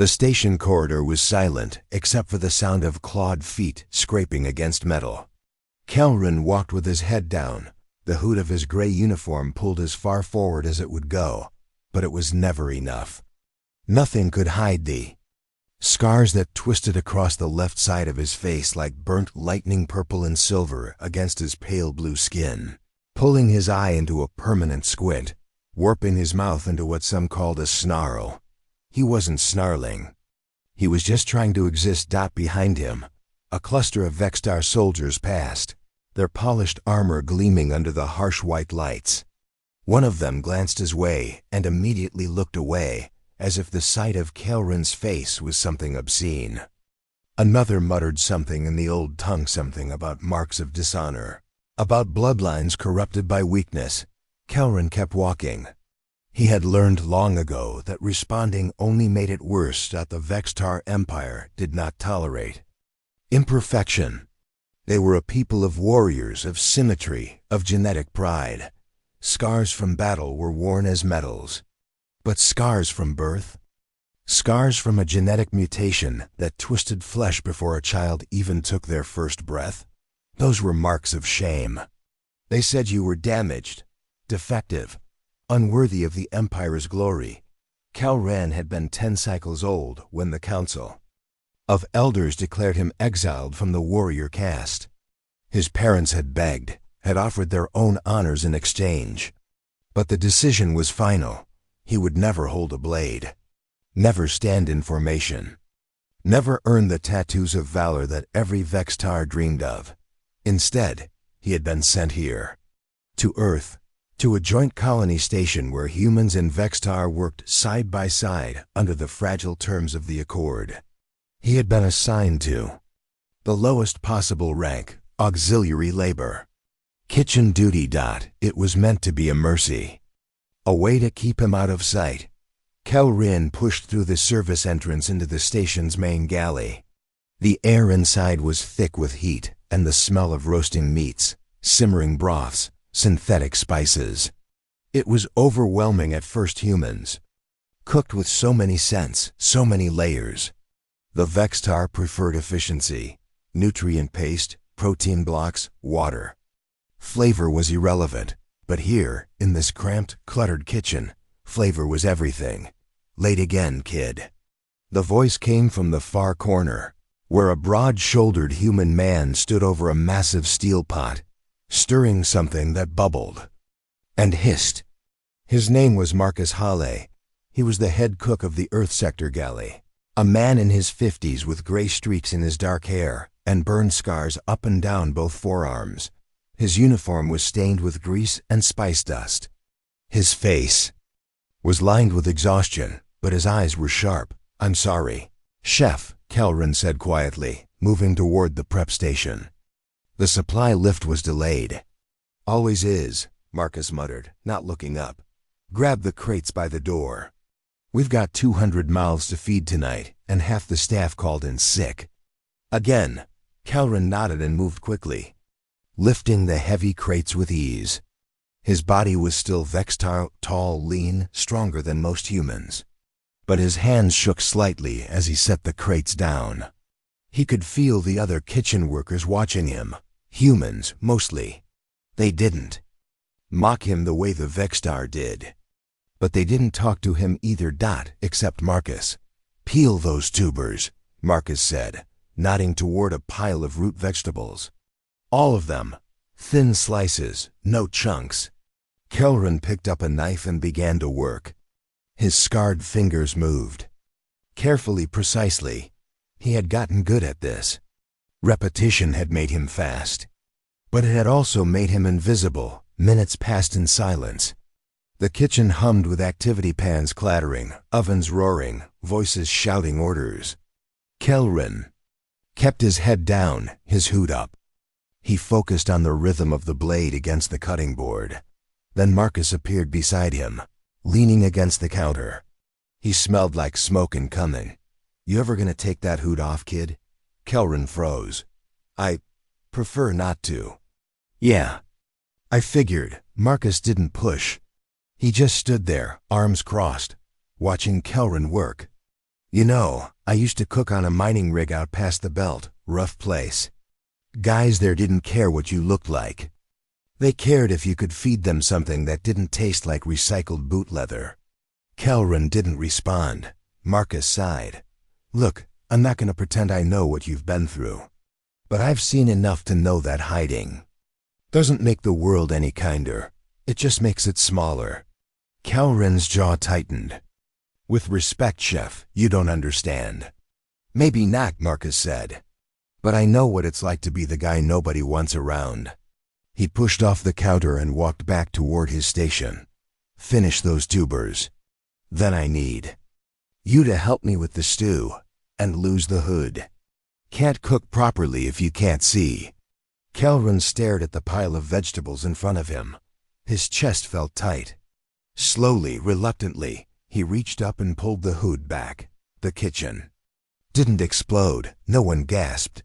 The station corridor was silent, except for the sound of clawed feet scraping against metal. Kelrin walked with his head down, the hood of his gray uniform pulled as far forward as it would go, but it was never enough. Nothing could hide the scars that twisted across the left side of his face like burnt lightning purple and silver against his pale blue skin, pulling his eye into a permanent squint, warping his mouth into what some called a snarl. He wasn't snarling. He was just trying to exist. Behind him, a cluster of Vextar soldiers passed, their polished armor gleaming under the harsh white lights. One of them glanced his way and immediately looked away, as if the sight of Kelrin's face was something obscene. Another muttered something in the old tongue, something about marks of dishonor, about bloodlines corrupted by weakness. Kelrin kept walking. He had learned long ago that responding only made it worse. That the Vextar Empire did not tolerate imperfection. They were a people of warriors, of symmetry, of genetic pride. Scars from battle were worn as medals. But scars from birth? Scars from a genetic mutation that twisted flesh before a child even took their first breath? Those were marks of shame. They said you were damaged, defective, unworthy of the Empire's glory. Kelrin had been 10 cycles old when the Council of Elders declared him exiled from the warrior caste. His parents had begged, had offered their own honors in exchange. But the decision was final. He would never hold a blade, never stand in formation, never earn the tattoos of valor that every Vextar dreamed of. Instead, he had been sent here, to Earth, to a joint colony station where humans and Vextar worked side by side under the fragile terms of the Accord. He had been assigned to the lowest possible rank, auxiliary labor, kitchen duty. It was meant to be a mercy. A way to keep him out of sight. Kelrin pushed through the service entrance into the station's main galley. The air inside was thick with heat and the smell of roasting meats, simmering broths, synthetic spices. It was overwhelming at first. Humans, cooked with so many scents, so many layers. The Vextar preferred efficiency, nutrient paste, protein blocks, water. Flavor was irrelevant. But here, in this cramped, cluttered kitchen, flavor was everything. Late again, kid. The voice came from the far corner, where a broad-shouldered human man stood over a massive steel pot, stirring something that bubbled and hissed. His name was Marcus Halle. He was the head cook of the Earth Sector galley, a man in his 50s with gray streaks in his dark hair and burn scars up and down both forearms. His uniform was stained with grease and spice dust. His face was lined with exhaustion, but his eyes were sharp. "I'm sorry, Chef," Kelrin said quietly, moving toward the prep station. The supply lift was delayed. "Always is," Marcus muttered, not looking up. "Grab the crates by the door. We've got 200 mouths to feed tonight, and half the staff called in sick." Again, Kelrin nodded and moved quickly, lifting the heavy crates with ease. His body was still Vextar, tall, lean, stronger than most humans. But his hands shook slightly as he set the crates down. He could feel the other kitchen workers watching him. Humans, mostly. They didn't mock him the way the Vextar did. But they didn't talk to him either. Except Marcus. "Peel those tubers," Marcus said, nodding toward a pile of root vegetables. "All of them. Thin slices, no chunks." Kelrin picked up a knife and began to work. His scarred fingers moved. Carefully, precisely. He had gotten good at this. Repetition had made him fast. But it had also made him invisible. Minutes passed in silence. The kitchen hummed with activity pans clattering, ovens roaring, voices shouting orders. Kelrin kept his head down, his hood up. He focused on the rhythm of the blade against the cutting board. Then Marcus appeared beside him, leaning against the counter. He smelled like smoke and coming. "You ever gonna take that hood off, kid?" Kelrin froze. "I prefer not to." "Yeah." "I figured." Marcus didn't push. He just stood there, arms crossed, watching Kelrin work. You know, I used to cook on a mining rig out past the belt, rough place. Guys there didn't care what you looked like. They cared if you could feed them something that didn't taste like recycled boot leather. Kelrin didn't respond. Marcus sighed. Look, I'm not going to pretend I know what you've been through. But I've seen enough to know that hiding doesn't make the world any kinder. It just makes it smaller. Kelrin's jaw tightened. With respect, Chef, you don't understand. Maybe not, Marcus said. But I know what it's like to be the guy nobody wants around. He pushed off the counter and walked back toward his station. Finish those tubers. Then I need you to help me with the stew and lose the hood. Can't cook properly if you can't see. Kelrin stared at the pile of vegetables in front of him. His chest felt tight. Slowly, reluctantly, he reached up and pulled the hood back. The kitchen didn't explode. No one gasped.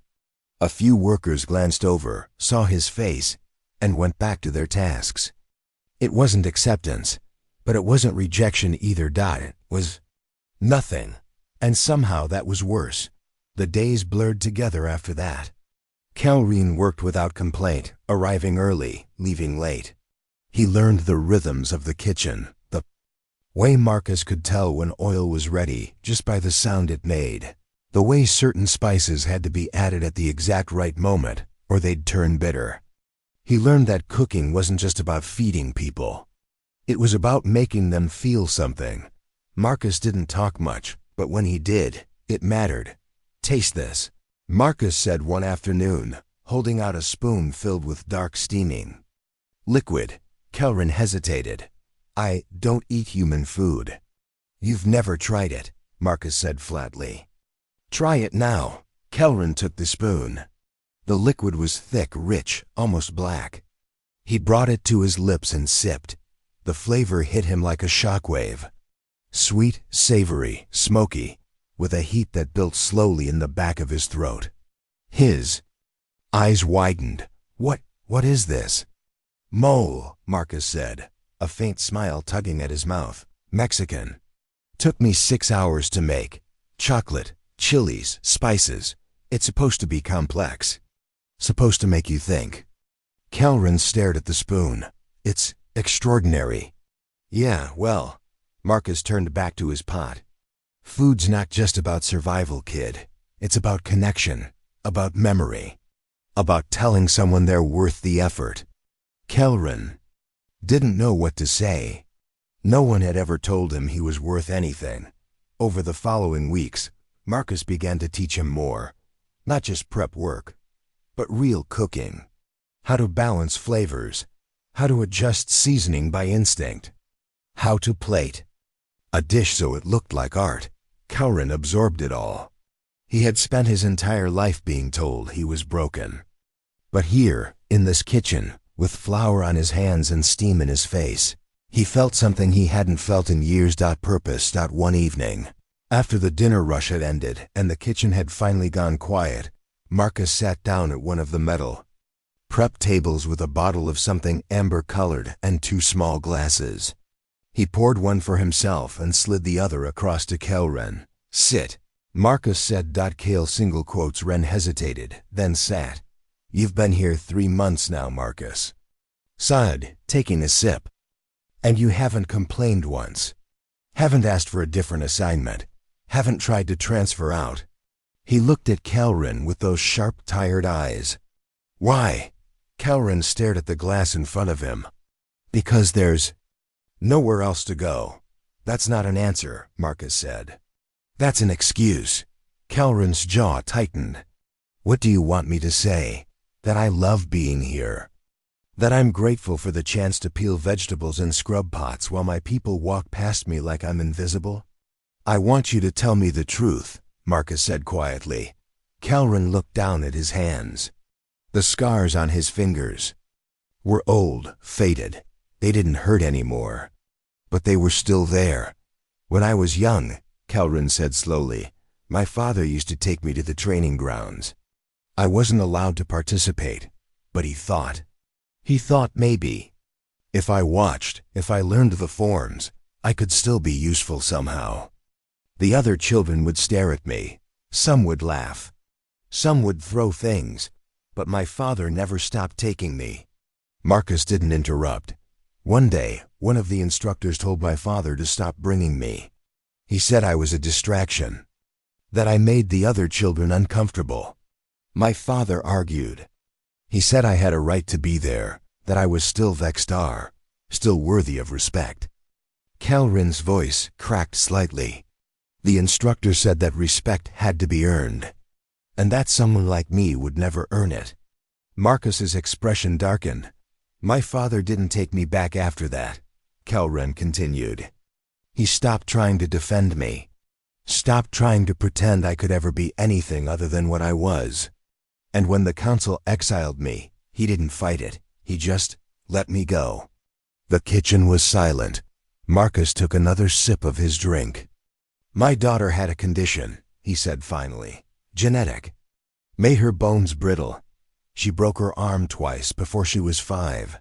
A few workers glanced over, saw his face, and went back to their tasks. It wasn't acceptance, but it wasn't rejection either. It was nothing. And somehow that was worse. The days blurred together after that. Kelrin worked without complaint, arriving early, leaving late. He learned the rhythms of the kitchen, the way Marcus could tell when oil was ready just by the sound it made, the way certain spices had to be added at the exact right moment or they'd turn bitter. He learned that cooking wasn't just about feeding people. It was about making them feel something. Marcus didn't talk much, but when he did, it mattered. Taste this, Marcus said one afternoon, holding out a spoon filled with dark steaming liquid. Kelrin hesitated. I don't eat human food. You've never tried it, Marcus said flatly. Try it now. Kelrin took the spoon. The liquid was thick, rich, almost black. He brought it to his lips and sipped. The flavor hit him like a shockwave. Sweet, savory, smoky, with a heat that built slowly in the back of his throat. His eyes widened. What is this? Mole, Marcus said, a faint smile tugging at his mouth. Mexican. Took me 6 hours to make. Chocolate, chilies, spices. It's supposed to be complex. Supposed to make you think. Kelrin stared at the spoon. It's extraordinary. Yeah, well, Marcus turned back to his pot. Food's not just about survival, kid. It's about connection, about memory, about telling someone they're worth the effort. Kelrin didn't know what to say. No one had ever told him he was worth anything. Over the following weeks, Marcus began to teach him more. Not just prep work, but real cooking. How to balance flavors. How to adjust seasoning by instinct. How to plate a dish so it looked like art. Kelrin absorbed it all. He had spent his entire life being told he was broken. But here, in this kitchen, with flour on his hands and steam in his face, he felt something he hadn't felt in years. Purpose. One evening, after the dinner rush had ended and the kitchen had finally gone quiet, Marcus sat down at one of the metal prep tables with a bottle of something amber-colored and 2 small glasses. He poured one for himself and slid the other across to Kelrin. Sit, Marcus said. Kale single quotes. Ren hesitated, then sat. You've been here 3 months now, Marcus. Sighed, taking a sip. And you haven't complained once. Haven't asked for a different assignment. Haven't tried to transfer out. He looked at Kelrin with those sharp, tired eyes. Why? Kelrin stared at the glass in front of him. Because there's nowhere else to go. That's not an answer, Marcus said. That's an excuse. Kelrin's jaw tightened. What do you want me to say? That I love being here. That I'm grateful for the chance to peel vegetables in scrub pots while my people walk past me like I'm invisible? I want you to tell me the truth, Marcus said quietly. Kelrin looked down at his hands. The scars on his fingers were old, faded. They didn't hurt anymore. But they were still there. When I was young, Kelrin said slowly, my father used to take me to the training grounds. I wasn't allowed to participate, but he thought maybe, if I watched, if I learned the forms, I could still be useful somehow. The other children would stare at me. Some would laugh. Some would throw things. But my father never stopped taking me. Marcus didn't interrupt. One day, one of the instructors told my father to stop bringing me. He said I was a distraction, that I made the other children uncomfortable. My father argued. He said I had a right to be there, that I was still Vextar, still worthy of respect. Kelrin's voice cracked slightly. The instructor said that respect had to be earned, and that someone like me would never earn it. Marcus's expression darkened. My father didn't take me back after that, Kelrin continued. He stopped trying to defend me, stopped trying to pretend I could ever be anything other than what I was. And when the council exiled me, he didn't fight it, he just let me go. The kitchen was silent. Marcus took another sip of his drink. My daughter had a condition, he said finally. Genetic. Made her bones brittle. She broke her arm twice before she was 5.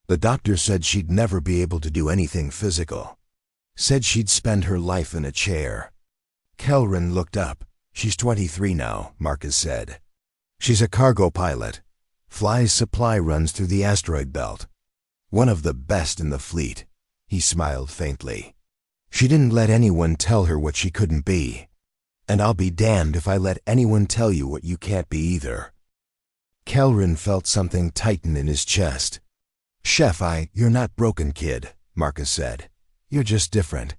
The doctor said she'd never be able to do anything physical. Said she'd spend her life in a chair. Kelrin looked up. She's 23 now, Marcus said. She's a cargo pilot. Flies supply runs through the asteroid belt. One of the best in the fleet. He smiled faintly. She didn't let anyone tell her what she couldn't be. And I'll be damned if I let anyone tell you what you can't be either. Kelrin felt something tighten in his chest. Chef, you're not broken, kid, Marcus said. You're just different.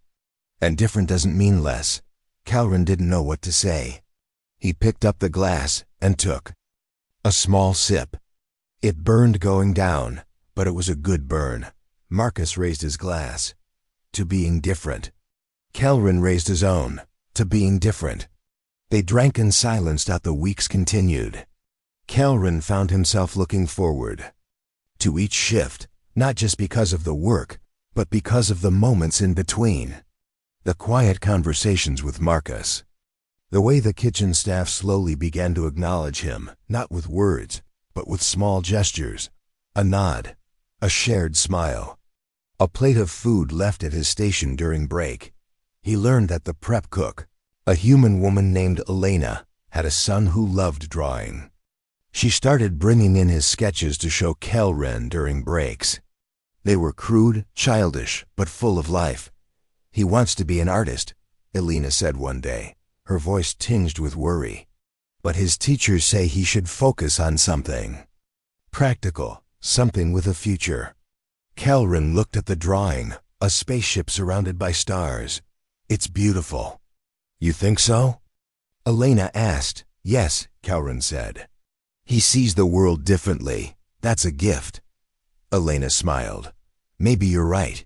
And different doesn't mean less. Kelrin didn't know what to say. He picked up the glass and took a small sip. It burned going down, but it was a good burn. Marcus raised his glass. To being different. Kelrin raised his own. To being different. They drank in silence. The weeks continued. Kelrin found himself looking forward to each shift, not just because of the work, but because of the moments in between. The quiet conversations with Marcus. The way the kitchen staff slowly began to acknowledge him, not with words, but with small gestures. A nod. A shared smile. A plate of food left at his station during break. He learned that the prep cook, a human woman named Elena, had a son who loved drawing. She started bringing in his sketches to show Kelrin during breaks. They were crude, childish, but full of life. He wants to be an artist, Elena said one day, her voice tinged with worry. But his teachers say he should focus on something practical, something with a future. Kelrin looked at the drawing, a spaceship surrounded by stars. It's beautiful. You think so? Elena asked. Yes, Kelrin said. He sees the world differently. That's a gift. Elena smiled. Maybe you're right.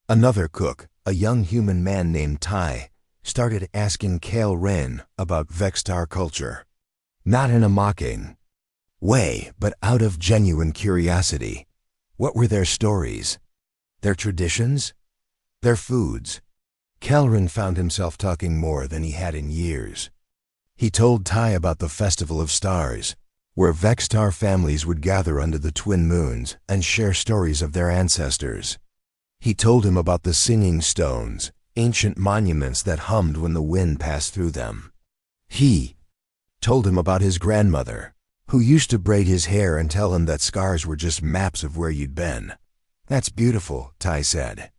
Another cook, a young human man named Ty, started asking Kelrin about Vextar culture. Not in a mocking way, but out of genuine curiosity. What were their stories? Their traditions? Their foods? Kelrin found himself talking more than he had in years. He told Ty about the Festival of Stars, where Vextar families would gather under the twin moons and share stories of their ancestors. He told him about the singing stones, ancient monuments that hummed when the wind passed through them. He told him about his grandmother, who used to braid his hair and tell him that scars were just maps of where you'd been. That's beautiful, Ty said.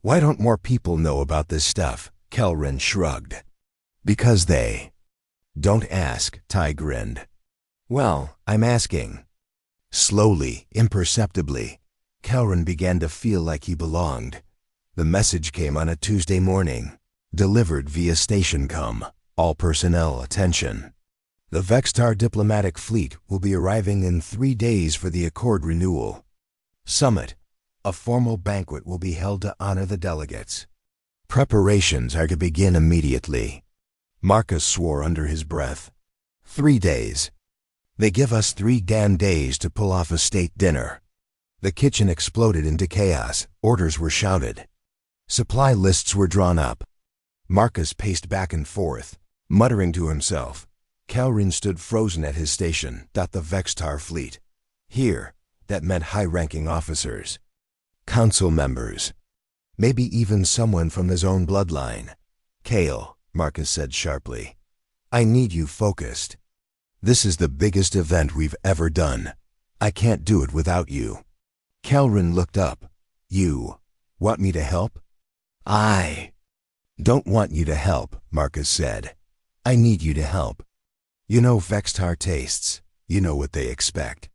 Why don't more people know about this stuff? Kelrin shrugged. Because they don't ask, Ty grinned. Well, I'm asking. Slowly, imperceptibly, Kelrin began to feel like he belonged. The message came on a Tuesday morning, delivered via station com. All personnel attention. The Vextar diplomatic fleet will be arriving in 3 days for the Accord renewal summit. A formal banquet will be held to honor the delegates. Preparations are to begin immediately. Marcus swore under his breath. 3 days. They give us 3 damn days to pull off a state dinner. The kitchen exploded into chaos. Orders were shouted. Supply lists were drawn up. Marcus paced back and forth, muttering to himself. Kelrin stood frozen at his station. The Vextar fleet. Here, that meant high-ranking officers, council members, maybe even someone from his own bloodline. Kale, Marcus said sharply. I need you focused. This is the biggest event we've ever done. I can't do it without you. Kelrin looked up. You want me to help? I don't want you to help, Marcus said. I need you to help. You know Vextar tastes. You know what they expect.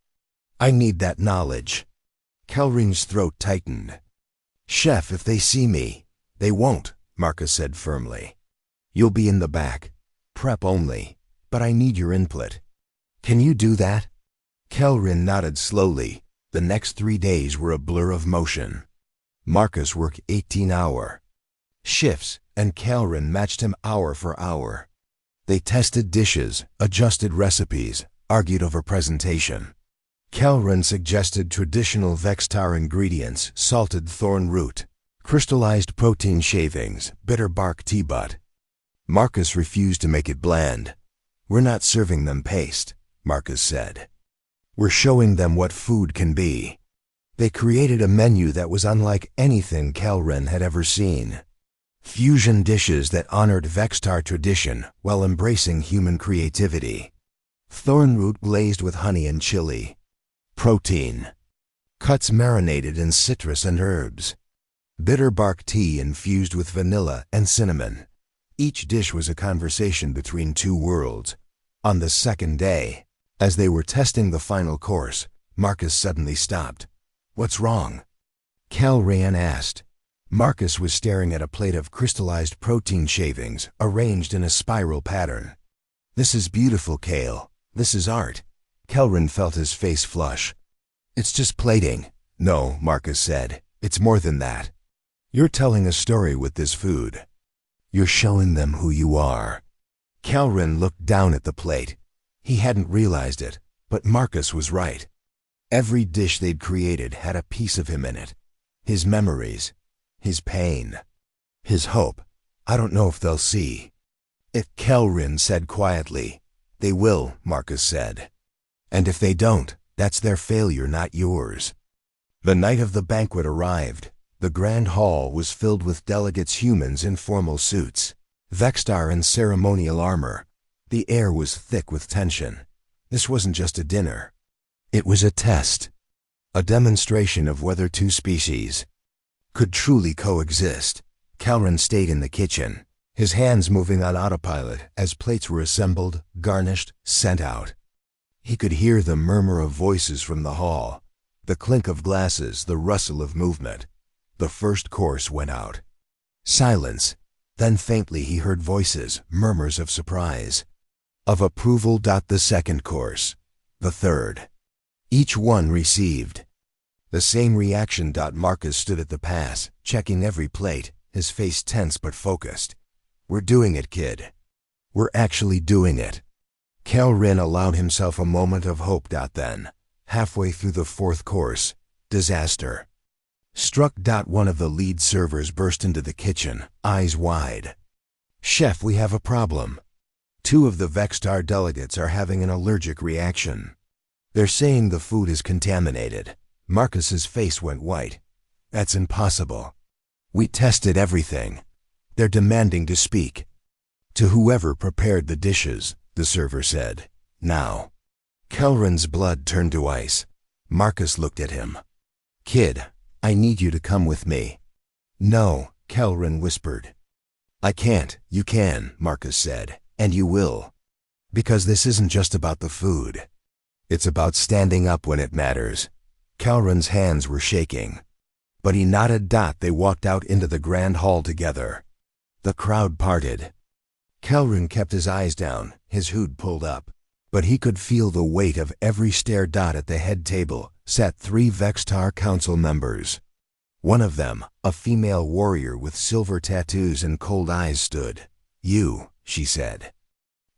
I need that knowledge. Kelrin's throat tightened. Chef, if they see me, they won't, Marcus said firmly. You'll be in the back. Prep only, but I need your input. Can you do that? Kelrin nodded slowly. The next 3 days were a blur of motion. Marcus worked 18-hour shifts, and Kelrin matched him hour for hour. They tested dishes, adjusted recipes, argued over presentation. Kelrin suggested traditional Vextar ingredients, salted thorn root, crystallized protein shavings, bitter bark tea butt. Marcus refused to make it bland. We're not serving them paste, Marcus said. We're showing them what food can be. They created a menu that was unlike anything Kelrin had ever seen. Fusion dishes that honored Vextar tradition while embracing human creativity. Thornroot glazed with honey and chili. Protein. Cuts marinated in citrus and herbs. Bitter bark tea infused with vanilla and cinnamon. Each dish was a conversation between two worlds. On the second day, as they were testing the final course, Marcus suddenly stopped. What's wrong? Kelrin asked. Marcus was staring at a plate of crystallized protein shavings arranged in a spiral pattern. This is beautiful, Kale. This is art. Kelrin felt his face flush. It's just plating. No, Marcus said. It's more than that. You're telling a story with this food. You're showing them who you are. Kelrin looked down at the plate. He hadn't realized it, but Marcus was right. Every dish they'd created had a piece of him in it. His memories, his pain, his hope. I don't know if they'll see it, Kelrin said quietly. They will, Marcus said. And if they don't, that's their failure, not yours. The night of the banquet arrived. The grand hall was filled with delegates, humans in formal suits, Vextar in ceremonial armor. The air was thick with tension. This wasn't just a dinner. It was a test. A demonstration of whether two species could truly coexist. Kelrin stayed in the kitchen, his hands moving on autopilot as plates were assembled, garnished, sent out. He could hear the murmur of voices from the hall, the clink of glasses, the rustle of movement. The first course went out. Silence. Then faintly he heard voices, murmurs of surprise, of approval. The second course. The third. Each one received the same reaction. Marcus stood at the pass, checking every plate, his face tense but focused. We're doing it, kid. We're actually doing it. Kelrin allowed himself a moment of hope. Then, halfway through the fourth course, disaster struck. One of the lead servers burst into the kitchen, eyes wide. Chef, we have a problem. 2 of the Vextar delegates are having an allergic reaction. They're saying the food is contaminated. Marcus's face went white. That's impossible. We tested everything. They're demanding to speak. To whoever prepared the dishes, the server said. Now. Kelrin's blood turned to ice. Marcus looked at him. Kid, I need you to come with me. No, Kelrin whispered. I can't. You can, Marcus said, and you will. Because this isn't just about the food. It's about standing up when it matters. Kelrin's hands were shaking, but he nodded. They walked out into the grand hall together. The crowd parted. Kelrin kept his eyes down, his hood pulled up, but he could feel the weight of every stare. At the head table sat 3 Vextar council members. One of them, a female warrior with silver tattoos and cold eyes, stood. You, she said.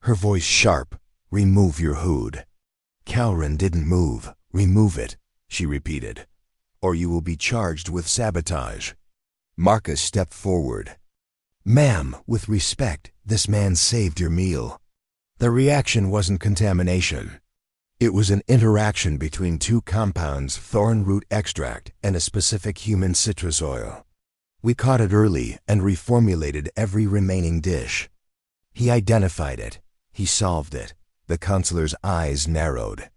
Her voice sharp. Remove your hood. Kelrin didn't move. Remove it, she repeated, or you will be charged with sabotage. Marcus stepped forward. Ma'am, with respect, this man saved your meal. The reaction wasn't contamination. It was an interaction between 2 compounds, thorn root extract and a specific human citrus oil. We caught it early and reformulated every remaining dish. He identified it. He solved it. The counselor's eyes narrowed.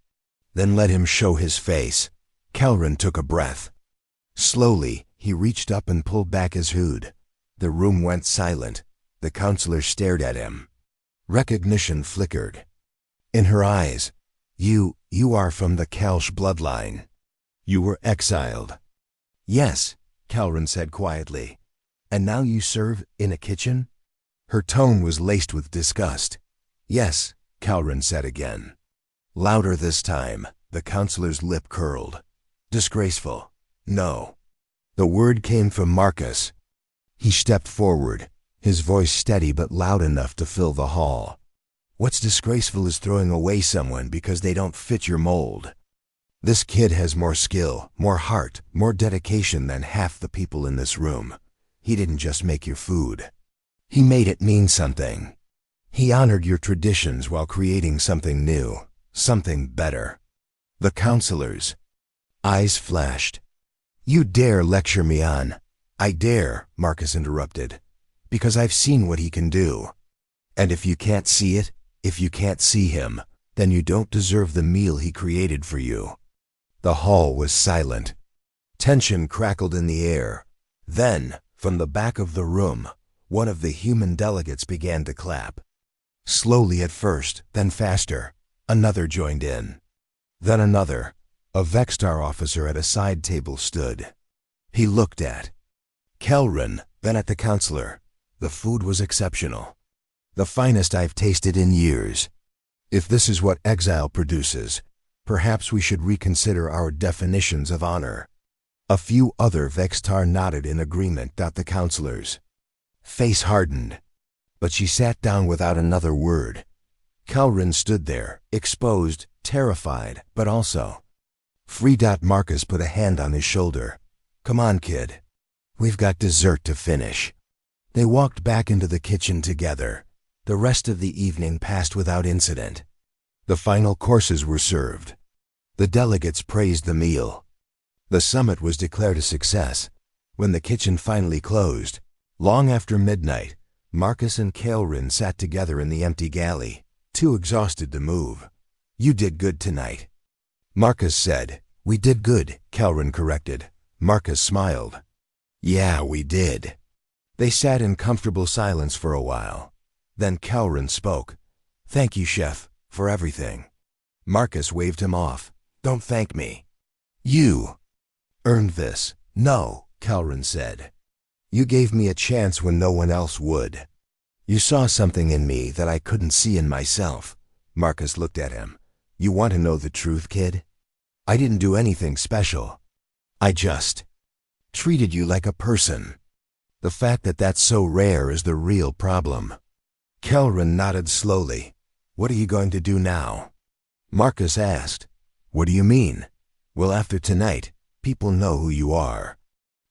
Then let him show his face. Kelrin took a breath. Slowly, he reached up and pulled back his hood. The room went silent. The counselor stared at him. Recognition flickered. In her eyes, You are from the Kelsh bloodline. You were exiled. Yes, Kelrin said quietly. And now you serve in a kitchen? Her tone was laced with disgust. Yes, Kelrin said again. Louder this time, the counselor's lip curled. Disgraceful. No. The word came from Marcus. He stepped forward, his voice steady but loud enough to fill the hall. What's disgraceful is throwing away someone because they don't fit your mold. This kid has more skill, more heart, more dedication than half the people in this room. He didn't just make your food. He made it mean something. He honored your traditions while creating something new, something better. The counselor's eyes flashed. You dare lecture me on? I dare, Marcus interrupted, because I've seen what he can do. And if you can't see it, if you can't see him, then you don't deserve the meal he created for you. The hall was silent. Tension crackled in the air. Then, from the back of the room, one of the human delegates began to clap. Slowly at first, then faster. Another joined in. Then another. A Vextar officer at a side table stood. He looked at Kelrin, then at the counselor. The food was exceptional. The finest I've tasted in years. If this is what exile produces, perhaps we should reconsider our definitions of honor. A few other Vextar nodded in agreement. The counselor's face hardened, but she sat down without another word. Kelrin stood there, exposed, terrified, but also free. Marcus put a hand on his shoulder. Come on, kid. We've got dessert to finish. They walked back into the kitchen together. The rest of the evening passed without incident. The final courses were served. The delegates praised the meal. The summit was declared a success. When the kitchen finally closed, long after midnight, Marcus and Kelrin sat together in the empty galley, too exhausted to move. You did good tonight. Marcus said. We did good, Kelrin corrected. Marcus smiled. Yeah, we did. They sat in comfortable silence for a while. Then Kelrin spoke. Thank you, Chef, for everything. Marcus waved him off. Don't thank me. You earned this. No, Kelrin said. You gave me a chance when no one else would. You saw something in me that I couldn't see in myself. Marcus looked at him. You want to know the truth, kid? I didn't do anything special. I just treated you like a person. The fact that that's so rare is the real problem. Kelrin nodded slowly. What are you going to do now? Marcus asked. What do you mean? Well, after tonight, people know who you are.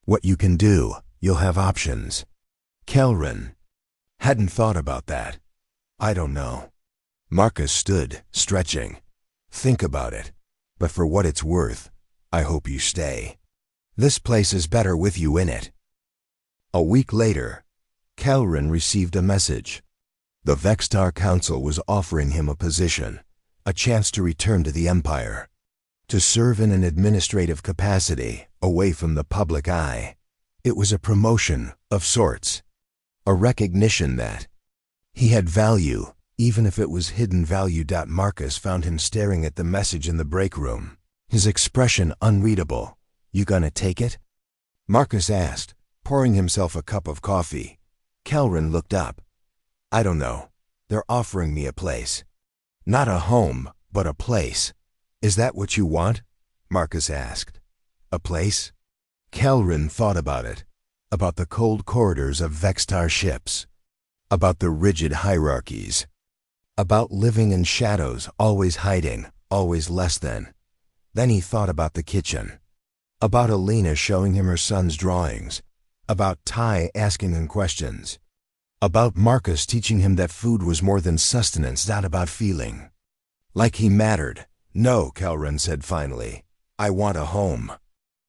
What you can do, you'll have options. Kelrin hadn't thought about that. I don't know. Marcus stood, stretching. Think about it. But for what it's worth, I hope you stay. This place is better with you in it. A week later, Kelrin received a message. The Vextar Council was offering him a position, a chance to return to the Empire, to serve in an administrative capacity, away from the public eye. It was a promotion, of sorts. A recognition that he had value, even if it was hidden value. Marcus found him staring at the message in the break room, his expression unreadable. You gonna take it? Marcus asked, pouring himself a cup of coffee. Kelrin looked up. I don't know. They're offering me a place. Not a home, but a place. Is that what you want? Marcus asked. A place? Kelrin thought about it. About the cold corridors of Vextar ships. About the rigid hierarchies. About living in shadows, always hiding, always less than. Then he thought about the kitchen. About Alina showing him her son's drawings. About Ty asking him questions. About Marcus teaching him that food was more than sustenance, not about feeling like he mattered. No, Kelrin said finally. I want a home.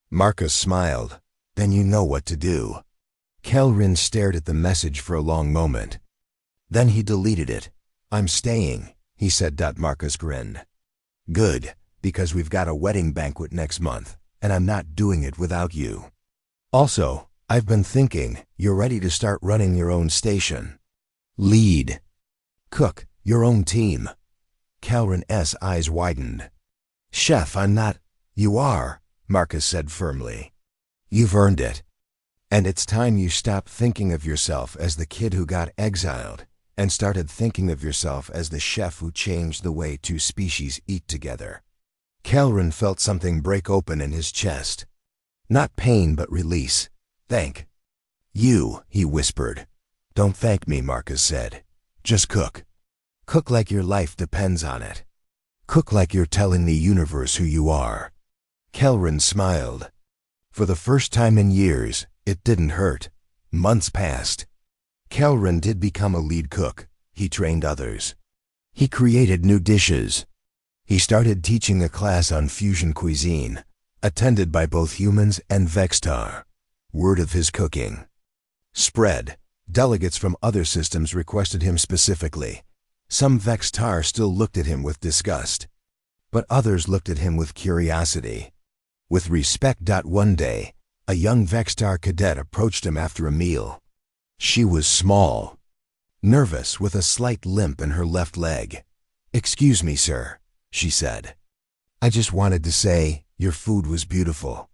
Marcus smiled. Then you know what to do. Kelrin stared at the message for a long moment. Then he deleted it. "I'm staying," he said. Marcus grinned. "Good, because we've got a wedding banquet next month, and I'm not doing it without you. Also, I've been thinking, you're ready to start running your own station. Lead. Cook your own team." Calrin's eyes widened. "Chef, I'm not." "You are," Marcus said firmly. "You've earned it. And it's time you stopped thinking of yourself as the kid who got exiled and started thinking of yourself as the chef who changed the way two species eat together." Calrin felt something break open in his chest. Not pain, but release. "Thank you," he whispered. "Don't thank me," Marcus said. "Just cook. Cook like your life depends on it. Cook like you're telling the universe who you are." Calrin smiled. For the first time in years, it didn't hurt. Months passed. Calrin did become a lead cook. He trained others. He created new dishes. He started teaching a class on fusion cuisine, attended by both humans and Vextar. Word of his cooking spread. Delegates from other systems requested him specifically. Some Vextar still looked at him with disgust, but others looked at him with curiosity. With respect. One day, a young Vextar cadet approached him after a meal. She was small, nervous, with a slight limp in her left leg. "Excuse me, sir," she said. "I just wanted to say, your food was beautiful."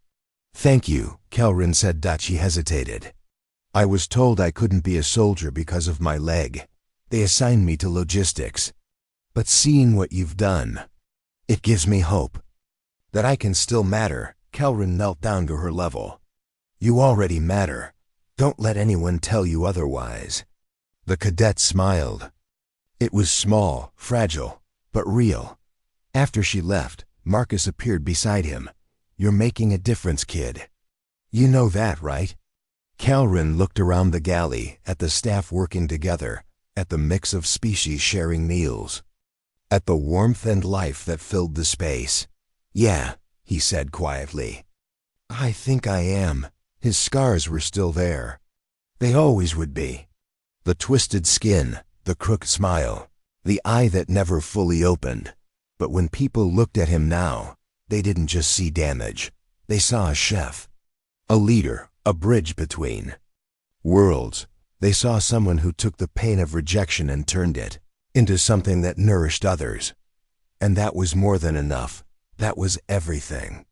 "Thank you," Calrin said. She hesitated. "I was told I couldn't be a soldier because of my leg. They assigned me to logistics. But seeing what you've done, it gives me hope that I can still matter." Calrin knelt down to her level. "You already matter. Don't let anyone tell you otherwise." The cadet smiled. It was small, fragile, but real. After she left, Marcus appeared beside him. "You're making a difference, kid. You know that, right?" Calrin looked around the galley, at the staff working together, at the mix of species sharing meals, at the warmth and life that filled the space. "Yeah," he said quietly. "I think I am." His scars were still there. They always would be. The twisted skin, the crooked smile, the eye that never fully opened. But when people looked at him now, they didn't just see damage. They saw a chef, a leader, a bridge between worlds. They saw someone who took the pain of rejection and turned it into something that nourished others. And that was more than enough. That was everything.